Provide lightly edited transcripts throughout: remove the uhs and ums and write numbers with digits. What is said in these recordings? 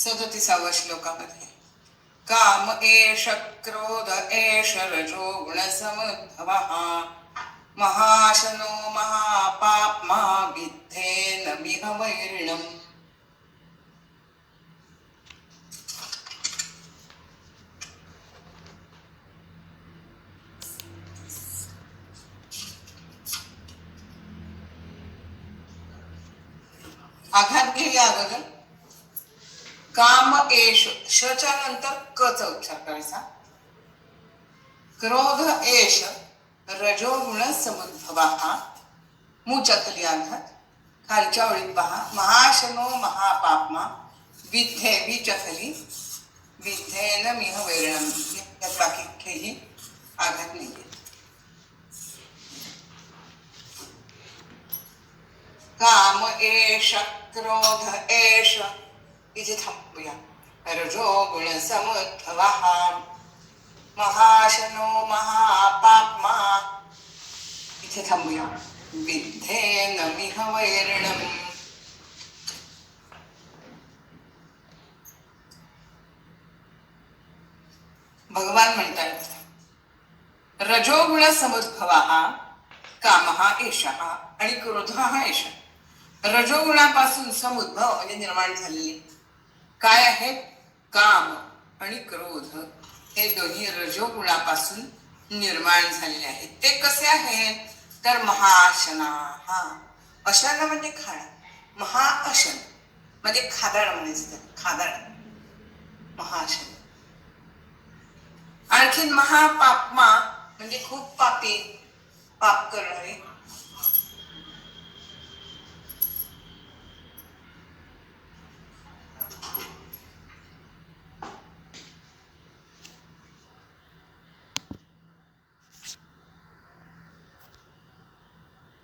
37व्या श्लोकामध्ये काम एष क्रोध एष रजो गुणसमुद्भवः महाशनो महापाप्मा विद्धेनमिह वैरिणम्. आघात घेऊया अगोदर. काम एष, शच्या नंतर क चा उच्चार करायचा. क्रोध एष रजोगुण समुद्भवः, मूच्या खाली आघात, खालच्या ओळीत पहा. महाशनो महापाप्मा विद्धे, बीच्या खाली विद्धेन मिह वैरणम, यात बाकी काही आघात नाही. काम एष क्रोध एष, इथे थांबूया. रजो गुण समुद्भवः महाशनो महापाप्मा, इथे थांबूया. विद्धेनमिह वैरिणम्. भगवान म्हणतात रजोगुण समुद्भवः कामः एषः आणि क्रोधः एषः. रजोगुणापासून समुद्भव म्हणजे निर्माण झालेले काय आहेत? काम आणि क्रोध हे दोन्ही रजोगुणापासून निर्माण झालेले आहेत. ते कसे आहेत? तर महाशना, हा अशन म्हणजे खाणं, महाअशन म्हणजे खादाड म्हणायचं, खादाड महाशन. आणखीन महापाप्मा म्हणजे खूप पापी, पाप करणारे.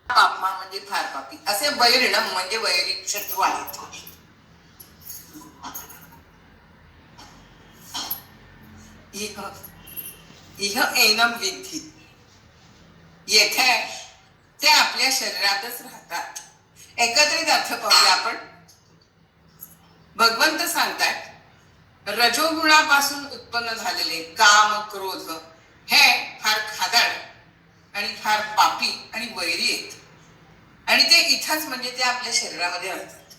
पाप्मा म्हणजे फार पापी, असे वैरिणम म्हणजे वैरिक शत्रू आहेत. इह एनम विद्धी, येथे ते आपल्या शरीरातच राहतात. एकत्रित अर्थ पाहूया आपण. भगवंत सांगतात रजोगुणापासून उत्पन्न झालेले काम क्रोध हे फार खादाड आणि फार पापी आणि वैरी आहेत. आणि ते इथंच म्हणजे ते आपल्या शरीरामध्ये राहतात.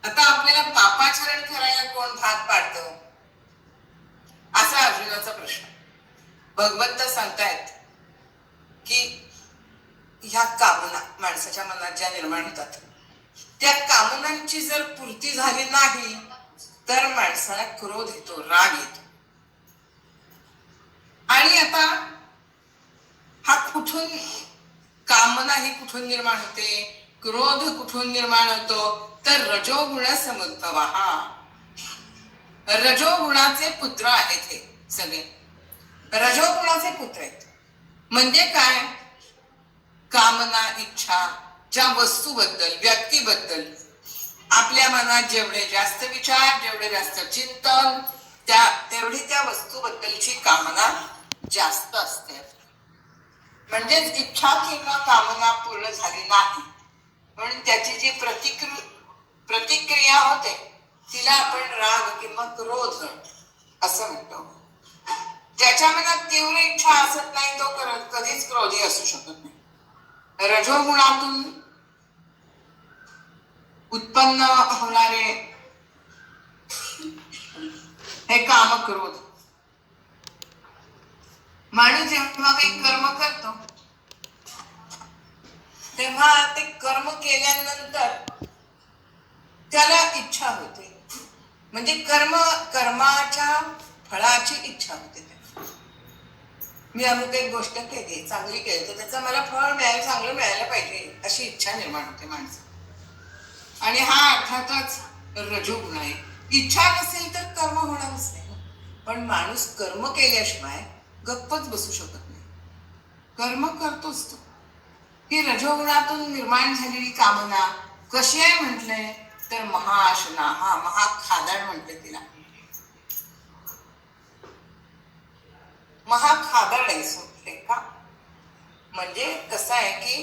आता आपल्याला पापाचरण करायला कोण भाग पाडतं, असा अर्जुनाचा प्रश्न. भगवंत सांगतायत की ह्या कामना माणसाच्या मनात ज्या निर्माण होतात, त्या कामनांची जर पूर्ती झाली नाही तर माणसाला क्रोध येतो, राग येतो. आणि आता हा कुठून, कामना ही कुठून निर्माण होते, क्रोध कुठून निर्माण होतो? तर रजोगुण समुद्भवः, रजोगुणाचे पुत्र आहेत हे सगळे. रजोगुणाचे पुत्र आहेत म्हणजे काय? कामना, इच्छा, ज्या वस्तूबद्दल, व्यक्तीबद्दल आपल्या मनात जेवढे जास्त विचार, जेवढे जास्त चिंतन, तेवढी त्या वस्तूबद्दलची कामना जास्त असते. म्हणजेच इच्छा किंवा कामना पूर्ण झाली नाही म्हणून त्याची जी प्रतिक्रिया होते तिला आपण राग किंवा क्रोध असं म्हणतो. ज्याच्या मनात तीव्र इच्छा असत नाही तो कधीच क्रोधी असू शकत नाही. रजोगुणातून उत्पन्न होणारे हे काम क्रोध. माणूस जेव्हा काही कर्म करतो तेव्हा ते कर्म केल्यानंतर त्याला इच्छा होते, म्हणजे कर्माच्या फळाची इच्छा होते. मी अमुक एक गोष्ट केली, चांगली केली, तर त्याचं मला फळ मिळायला, चांगलं मिळायला पाहिजे अशी इच्छा निर्माण होते माणसाला. आणि हा अर्थातच रजोगुण आहे. इच्छा नसेल तर कर्म होणारच नाही. पण माणूस कर्म केल्याशिवाय गप्पच बसू शकत नाही, कर्म करतोच तो. ही रजोगुणातून निर्माण झालेली कामना कशी आहे म्हटलंय तर महाशना, हा महाखादाड म्हटले तिला. महाखादाड आहे का? म्हणजे कसं आहे की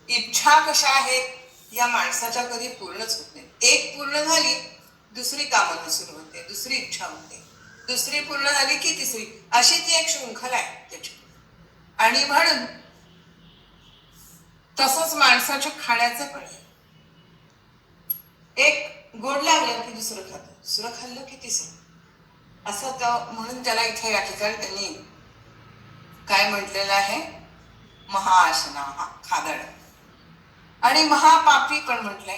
इच्छा कशा आहेत या माणसाच्या कधी पूर्णच होत नाही. एक पूर्ण झाली दुसरी कामना सुरू होते, दुसरी इच्छा होते, दुसरी पूर्ण झाली की तिसरी, अशी ती एक शृंखला आहे त्याची. आणि म्हणून तसंच माणसाच्या खाण्याचं पण आहे. एक गोड लागलं की दुसरं खातं, दुसरं खाल्लं की तिसरं, असं म्हणून त्याला इथे या ठिकाणी त्यांनी काय म्हटलेलं आहे, महाआशना, हा खादड. आणि महापापी पण म्हटलंय,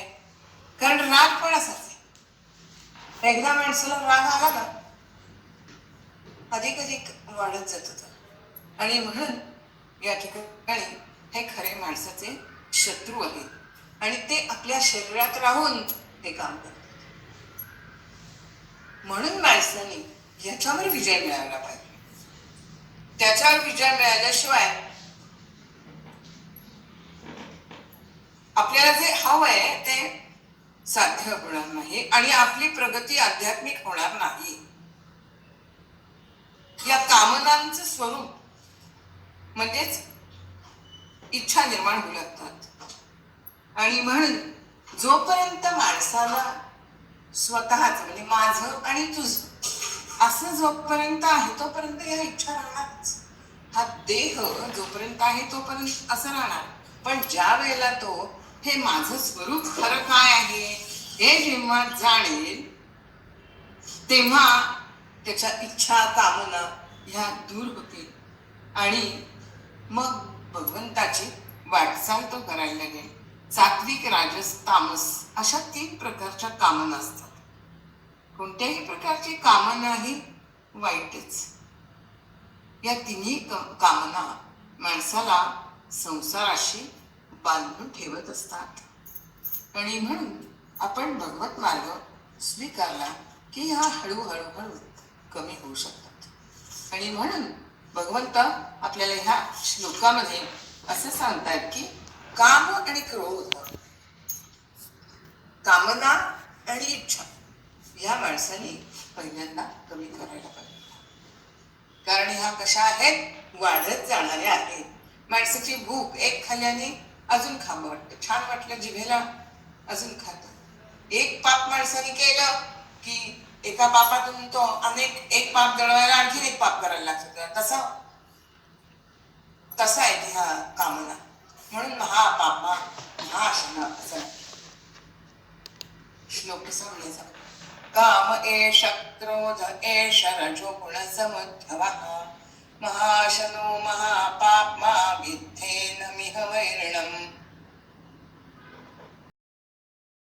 कारण राग पण असाच आहे. एकदा माणसाला राग आला ना अधिक अधिक वाढत जात होता. आणि म्हणून या ठिकाणी हे खरे माणसाचे शत्रू आहेत आणि ते आपल्या शरीरात राहून हे काम करतात. म्हणून माणसाने याच्यावर विजय मिळवला पाहिजे. त्याच्यावर विजय मिळाल्याशिवाय आपल्याला जे हवं आहे ते साध्य होणार नाही आणि आपली प्रगती आध्यात्मिक होणार नाही. या कामनांचं स्वरूप म्हणजेच इच्छा निर्माण होऊ लागतात. आणि म्हणून जोपर्यंत माणसाला स्वतःच म्हणजे माझं आणि तुझं असं जोपर्यंत आहे तोपर्यंत या इच्छा राहणारच. हा देह जोपर्यंत आहे तोपर्यंत असं राहणार. पण ज्या वेळेला तो हे माझं स्वरूप खरं काय आहे हे जेव्हा जाणेल तेव्हा त्याच्या इच्छा कामना ह्या दूर होतील आणि मग भगवंताची वाटचाल तो करायला लागेल. सात्विक, राजस, तामस अशा 3 प्रकारच्या कामना असतात. कोणत्याही प्रकारची कामना ही वाईटच. या तिन्ही कामना माणसाला संसाराशी बांधून ठेवत असतात. आणि म्हणून आपण भगवत मार्ग स्वीकारला की ह्या हळूहळू हळू कमी होऊ शकतात. आणि म्हणून भगवंत आपल्याला ह्या श्लोकामध्ये असं सांगतात की काम आणि क्रोध, कामना आणि इच्छा या माणसाने पहिल्यांदा कमी करायला पाहिजे. कारण ह्या कशा आहेत, वाढत जाणाऱ्या आहेत. माणसाची भूक एक खाल्ल्याने अजून खावं वाटतं, छान वाटलं जिभेला अजून खातं. एक पाप माणसाने केलं की एका पापातून तो एक पाप दळवायला आणखीन एक पाप करायला लागतो. तसा आहे ह्या कामना. म्हणून महापापा महाशना असं श्लोक कसा म्हणायचा, काम एष क्रोध एष रजो गुण समध्वः महाशनो महापाप्मा विद्धेन मिह वैरणम्